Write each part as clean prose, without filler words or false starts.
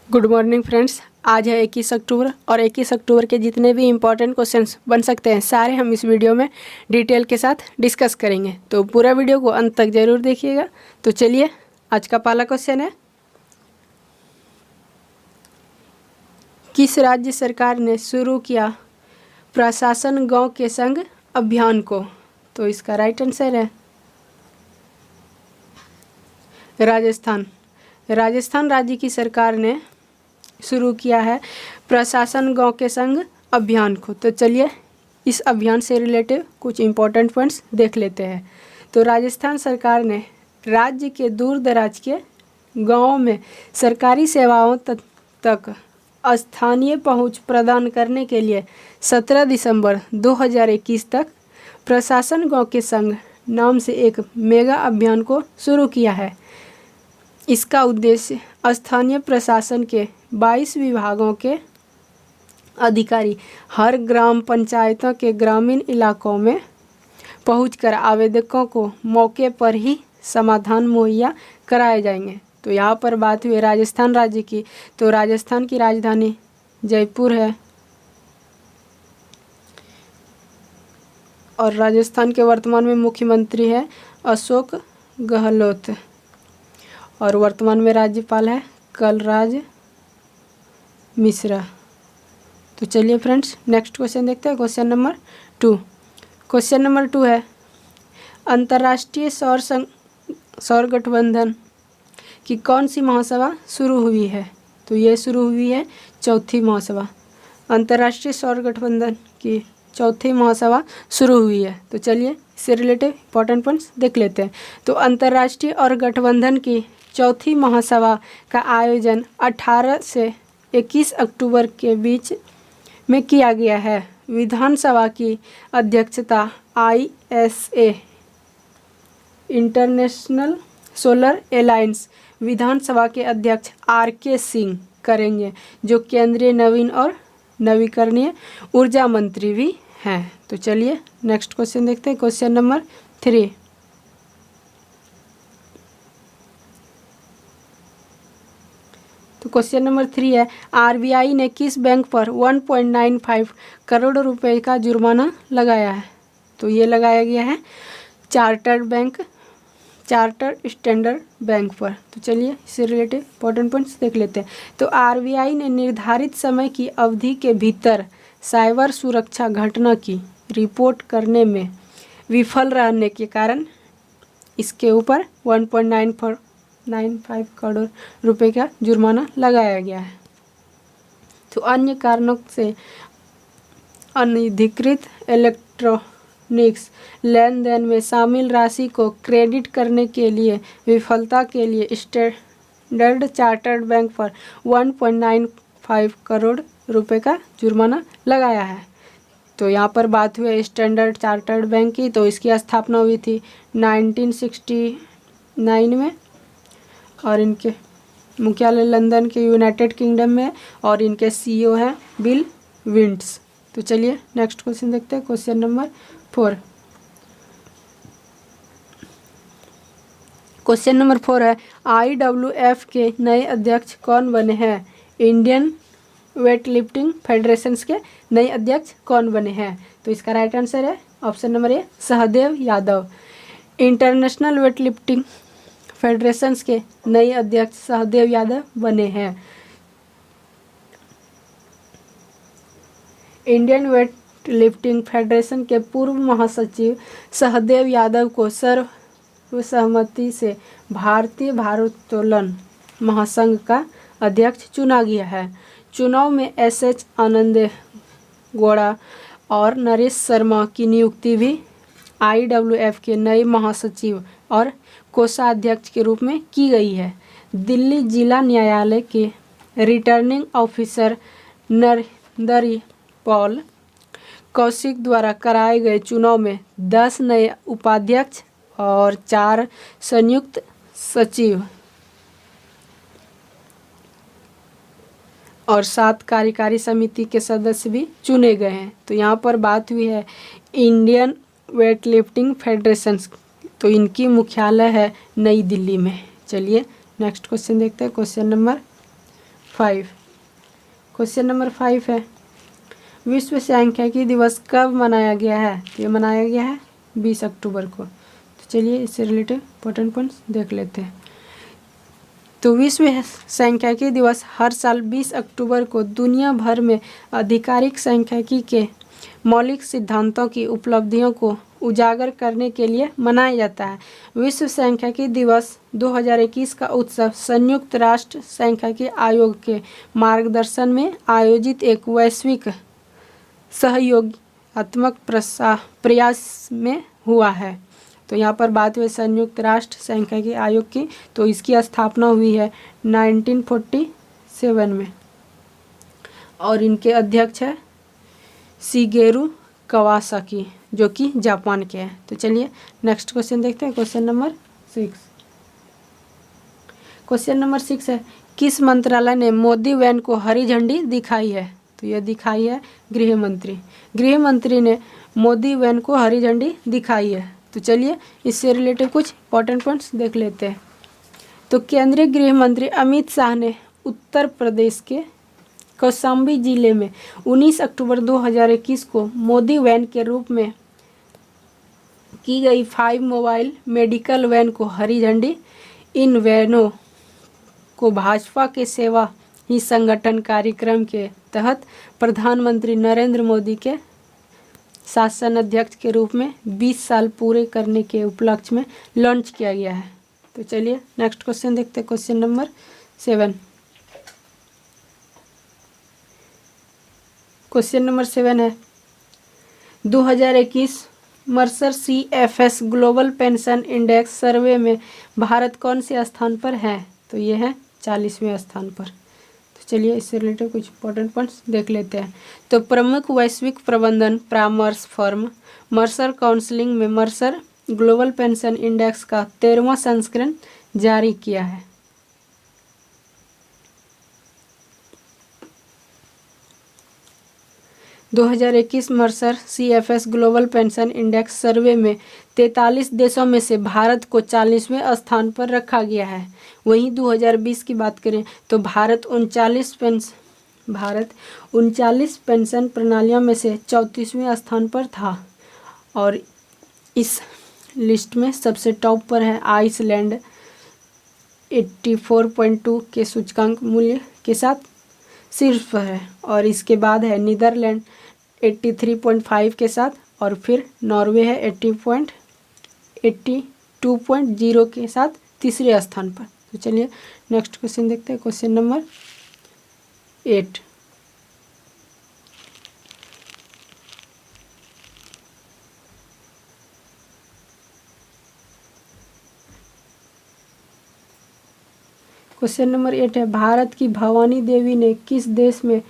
Good morning friends. आज है 21 अक्टूबर और 21 अक्टूबर के जितने भी इम्पोर्टेंट क्वेश्चंस बन सकते हैं सारे हम इस वीडियो में डिटेल के साथ डिस्कस करेंगे, तो पूरा वीडियो को अंत तक ज़रूर देखिएगा। तो चलिए, आज का पहला क्वेश्चन है, किस राज्य सरकार ने शुरू किया प्रशासन गांव के संग अभियान को? तो इसका राइट आंसर है राजस्थान। राजस्थान राज्य की सरकार ने शुरू किया है प्रशासन गांव के संग अभियान को। तो चलिए, इस अभियान से रिलेटेड कुछ इम्पोर्टेंट पॉइंट्स देख लेते हैं। तो राजस्थान सरकार ने राज्य के दूर दराज के गांवों में सरकारी सेवाओं तक स्थानीय पहुंच प्रदान करने के लिए 17 दिसंबर 2021 तक प्रशासन गांव के संग नाम से एक मेगा अभियान को शुरू किया है। इसका उद्देश्य स्थानीय प्रशासन के 22 विभागों के अधिकारी हर ग्राम पंचायतों के ग्रामीण इलाकों में पहुंचकर आवेदकों को मौके पर ही समाधान मुहैया कराए जाएंगे। तो यहाँ पर बात हुई राजस्थान राज्य की, तो राजस्थान की राजधानी जयपुर है और राजस्थान के वर्तमान में मुख्यमंत्री है अशोक गहलोत और वर्तमान में राज्यपाल है कलराज मिश्रा। तो चलिए फ्रेंड्स, नेक्स्ट क्वेश्चन देखते हैं, क्वेश्चन नंबर 2। क्वेश्चन नंबर 2 है, अंतर्राष्ट्रीय सौर गठबंधन की कौन सी महासभा शुरू हुई है? तो ये शुरू हुई है चौथी महासभा। अंतर्राष्ट्रीय सौर गठबंधन की चौथी महासभा शुरू हुई है। तो चलिए, इससे रिलेटेड इंपॉर्टेंट पॉइंट्स देख लेते हैं। तो अंतर्राष्ट्रीय और गठबंधन की चौथी महासभा का आयोजन 18 से 21 अक्टूबर के बीच में किया गया है। विधानसभा की अध्यक्षता ISA इंटरनेशनल सोलर अलायंस विधानसभा के अध्यक्ष RK सिंह करेंगे, जो केंद्रीय नवीन और नवीकरणीय ऊर्जा मंत्री भी हैं। तो चलिए, नेक्स्ट क्वेश्चन देखते हैं, क्वेश्चन नंबर 3। तो क्वेश्चन नंबर 3 है, RBI ने किस बैंक पर 1.95 करोड़ रुपए का जुर्माना लगाया है? तो ये लगाया गया है चार्टर्ड स्टैंडर्ड बैंक पर। तो चलिए, इससे रिलेटेड इंपॉर्टेंट पॉइंट्स देख लेते हैं। तो RBI ने निर्धारित समय की अवधि के भीतर साइबर सुरक्षा घटना की रिपोर्ट करने में विफल रहने के कारण इसके ऊपर 1.95 करोड़ रुपए का जुर्माना लगाया गया है। तो अन्य कारणों से अनधिकृत इलेक्ट्रॉनिक्स लेन देन में शामिल राशि को क्रेडिट करने के लिए विफलता के लिए स्टैंडर्ड चार्टर्ड बैंक पर 1.95 करोड़ रुपए का जुर्माना लगाया है। तो यहाँ पर बात हुई स्टैंडर्ड चार्टर्ड बैंक की, तो इसकी स्थापना हुई थी 1969 में और इनके मुख्यालय लंदन के यूनाइटेड किंगडम में और इनके CEO हैं बिल विंट्स। तो चलिए, नेक्स्ट क्वेश्चन देखते हैं, क्वेश्चन नंबर 4। क्वेश्चन नंबर 4 है, IWF के नए अध्यक्ष कौन बने हैं? इंडियन वेट लिफ्टिंग फेडरेशन के नए अध्यक्ष कौन बने हैं? तो इसका राइट आंसर है option number A, Sahdev Yadav. International weight lifting federation के नए अध्यक्ष सहदेव यादव बने हैं। इंडियन वेट लिफ्टिंग फेडरेशन के पूर्व महासचिव सहदेव यादव को सर्वसम्मति से भारतीय भारोत्तोलन महासंघ का अध्यक्ष चुना गया है। चुनाव में SH आनंद गौड़ा और नरेश शर्मा की नियुक्ति भी IWF के नए महासचिव और कोषाध्यक्ष के रूप में की गई है। दिल्ली जिला न्यायालय के returning officer Narendra Paul Kaushik द्वारा कराए गए चुनाव में 10 नए उपाध्यक्ष और 4 संयुक्त सचिव और 7 कार्यकारी समिति के सदस्य भी चुने गए हैं। तो यहाँ पर बात हुई है इंडियन वेट लिफ्टिंग फेडरेशन, तो इनकी मुख्यालय है नई दिल्ली में। चलिए, नेक्स्ट क्वेश्चन देखते हैं, क्वेश्चन नंबर 5। क्वेश्चन नंबर 5 है, विश्व सांख्यिकी दिवस कब मनाया गया है? तो ये मनाया गया है 20 अक्टूबर को। तो चलिए इससे रिलेटेड इंपॉर्टेंट पॉइंट्स देख लेते हैं। तो विश्व सांख्यिकी दिवस हर साल 20 अक्टूबर को दुनिया भर में आधिकारिक सांख्यिकी के मौलिक सिद्धांतों की उपलब्धियों को उजागर करने के लिए मनाया जाता है। विश्व सांख्यिकी दिवस 2021 का उत्सव संयुक्त राष्ट्र सांख्यिकी आयोग के मार्गदर्शन में आयोजित एक वैश्विक सहयोगात्मक प्रयास में हुआ है। तो यहाँ पर बात हुई संयुक्त राष्ट्र सांख्यिकी आयोग की, तो इसकी स्थापना हुई है 1947 में और इनके अध्यक्ष है शिगेरू कावासाकी, जो कि जापान के हैं। तो चलिए नेक्स्ट क्वेश्चन देखते हैं, क्वेश्चन नंबर 6। क्वेश्चन नंबर 6 है, किस मंत्रालय ने मोदी वैन को हरी झंडी दिखाई है? तो यह दिखाई है गृह मंत्री। गृह मंत्री ने मोदी वैन को हरी झंडी दिखाई है। तो चलिए इससे रिलेटेड कुछ इंपॉर्टेंट पॉइंट्स देख लेते हैं। तो केंद्रीय गृह मंत्री अमित शाह ने उत्तर प्रदेश के कौशाम्बी जिले में 19 अक्टूबर 2021 को मोदी वैन के रूप में की गई 5 मोबाइल मेडिकल वैन को हरी झंडी। इन वैनों को भाजपा के सेवा ही संगठन कार्यक्रम के तहत प्रधानमंत्री नरेंद्र मोदी के शासन अध्यक्ष के रूप में 20 साल पूरे करने के उपलक्ष्य में लॉन्च किया गया है। तो चलिए नेक्स्ट क्वेश्चन देखते हैं, क्वेश्चन नंबर 7। क्वेश्चन नंबर 7 है, 2021 Mercer CFS global pension index survey में भारत कौन से स्थान पर है? तो ये है 40वें स्थान पर। तो चलिए इससे रिलेटेड कुछ इंपॉर्टेंट पॉइंट्स देख लेते हैं। तो प्रमुख वैश्विक प्रबंधन परामर्श फर्म मर्सर काउंसिलिंग में मर्सर ग्लोबल पेंशन इंडेक्स का 13वां संस्करण जारी किया है। दो 2021 Mercer CFS global pension index survey में 43 देशों में से भारत को 40वें स्थान पर रखा गया है। वहीं 2020 की बात करें तो भारत 39 पेंशन प्रणालियों में से 34वें स्थान पर था और इस लिस्ट में सबसे टॉप पर है आइसलैंड 84.2 के सूचकांक मूल्य के साथ शीर्ष पर है और इसके बाद है नीदरलैंड 83.5 के साथ और फिर नॉर्वे है 82.0 के साथ तीसरे स्थान पर। तो चलिए नेक्स्ट क्वेश्चन देखते हैं, क्वेश्चन नंबर 8। क्वेश्चन नंबर 8 है, भारत की भवानी देवी ने किस देश में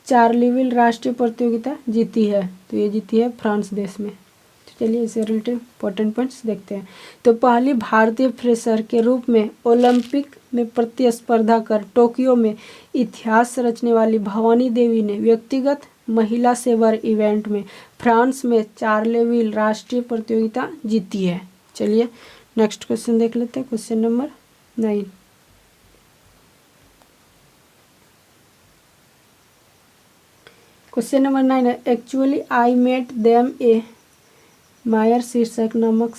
चार्लीविल राष्ट्रीय प्रतियोगिता जीती है? तो ये जीती है फ्रांस देश में। तो चलिए इससे रिलेटेड इंपॉर्टेंट पॉइंट्स देखते हैं। तो पहली भारतीय फ्रेशर के रूप में ओलंपिक में प्रतिस्पर्धा कर टोक्यो में इतिहास रचने वाली भवानी देवी ने व्यक्तिगत महिला सेवर इवेंट में फ्रांस में चार्लेविल राष्ट्रीय प्रतियोगिता जीती है। चलिए नेक्स्ट क्वेश्चन देख लेते हैं, क्वेश्चन नंबर 9। क्वेश्चन नंबर 9 है, एक्चुअली आई मेट देम ए मायर शीर्षक नामक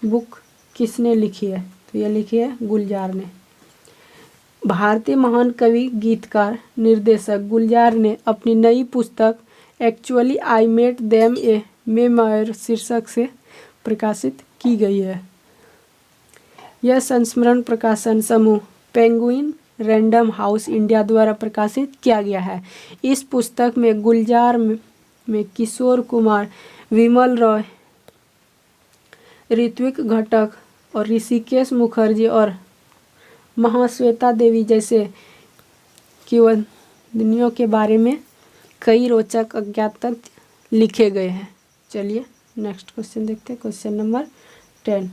बुक किसने लिखी है? तो यह लिखी है गुलजार ने। भारतीय महान कवि, गीतकार, निर्देशक गुलजार ने अपनी नई पुस्तक एक्चुअली आई मेट देम ए मे मायर शीर्षक से प्रकाशित की गई है। यह संस्मरण प्रकाशन समूह पेंगुइन रैंडम हाउस इंडिया द्वारा प्रकाशित किया गया है। इस पुस्तक में गुलजार में किशोर कुमार, विमल रॉय, ऋत्विक घटक और ऋषिकेश मुखर्जी और महाश्वेता देवी जैसे किंवदंतियों के बारे में कई रोचक अज्ञात तथ्य लिखे गए हैं। चलिए नेक्स्ट क्वेश्चन देखते हैं, क्वेश्चन नंबर 10।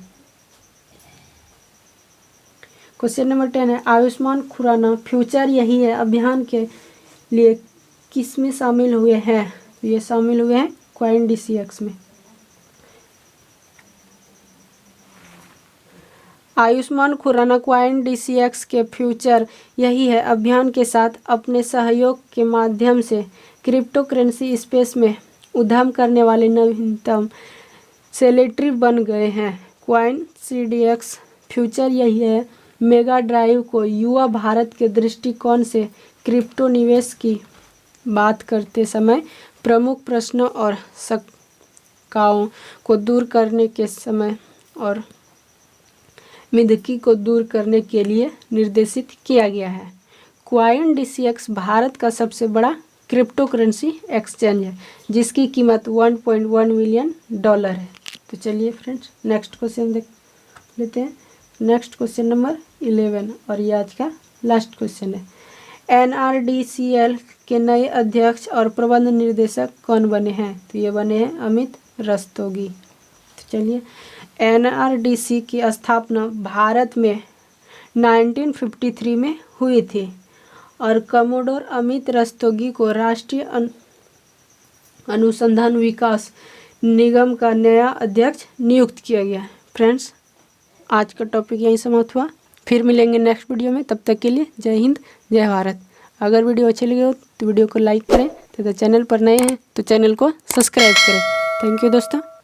क्वेश्चन नंबर 10 है, आयुष्मान खुराना फ्यूचर यही है अभियान के लिए किस में शामिल हुए हैं? तो ये शामिल हुए हैं क्वाइन DCX में। आयुष्मान खुराना क्वाइन DCX के फ्यूचर यही है अभियान के साथ अपने सहयोग के माध्यम से क्रिप्टो करेंसी स्पेस में उद्यम करने वाले नवीनतम सेलिब्रिटी बन गए हैं। क्वाइन CDX फ्यूचर यही है मेगा ड्राइव को युवा भारत के दृष्टिकोण से क्रिप्टो निवेश की बात करते समय प्रमुख प्रश्नों और शंकाओं को दूर करने के समय और मिथकी को दूर करने के लिए निर्देशित किया गया है। क्वाइन DCX भारत का सबसे बड़ा क्रिप्टो करेंसी एक्सचेंज है जिसकी कीमत $1.1 मिलियन है। तो चलिए फ्रेंड्स नेक्स्ट क्वेश्चन देख लेते हैं। नेक्स्ट क्वेश्चन नंबर 11 और ये आज का लास्ट क्वेश्चन है। NRDCL के नए अध्यक्ष और प्रबंध निर्देशक कौन बने हैं? तो ये बने हैं अमित रस्तोगी। तो चलिए NRDC की स्थापना भारत में 1953 में हुई थी और कमोडोर अमित रस्तोगी को राष्ट्रीय अनुसंधान विकास निगम का नया अध्यक्ष नियुक्त किया गया है। फ्रेंड्स आज का टॉपिक यहीं समाप्त हुआ, फिर मिलेंगे नेक्स्ट वीडियो में। तब तक के लिए जय हिंद जय भारत। अगर वीडियो अच्छी लगी हो तो वीडियो को लाइक करें तथा चैनल पर नए हैं तो चैनल को सब्सक्राइब करें। थैंक यू दोस्तों।